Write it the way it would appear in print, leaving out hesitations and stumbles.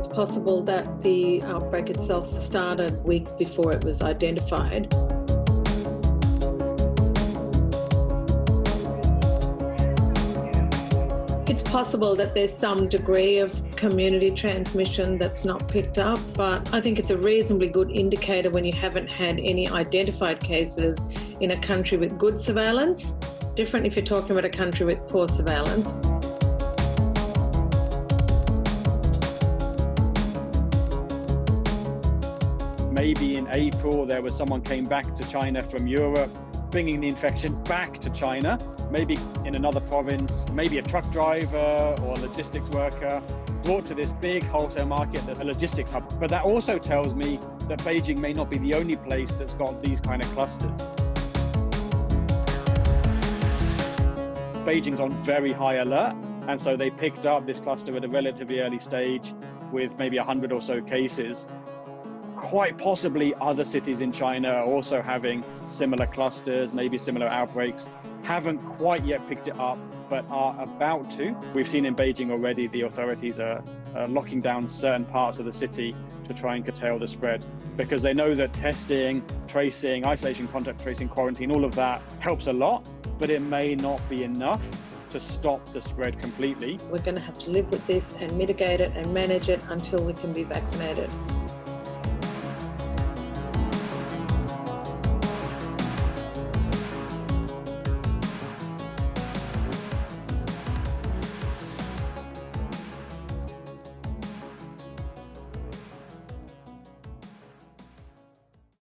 it's possible that the outbreak itself started weeks before it was identified. It's possible that there's some degree of community transmission that's not picked up, but I think it's a reasonably good indicator when you haven't had any identified cases in a country with good surveillance. Different if you're talking about a country with poor surveillance. Maybe in April there was someone came back to China from Europe, bringing the infection back to China, maybe in another province, maybe a truck driver or a logistics worker, brought to this big wholesale market that's a logistics hub. But that also tells me that Beijing may not be the only place that's got these kind of clusters. Beijing's on very high alert, and so they picked up this cluster at a relatively early stage with maybe 100 or so cases. Quite possibly other cities in China are also having similar clusters, maybe similar outbreaks. Haven't quite yet picked it up, but are about to. We've seen in Beijing already the authorities are locking down certain parts of the city to try and curtail the spread, because they know that testing, tracing, isolation, contact tracing, quarantine, all of that helps a lot, but it may not be enough to stop the spread completely. We're going to have to live with this and mitigate it and manage it until we can be vaccinated.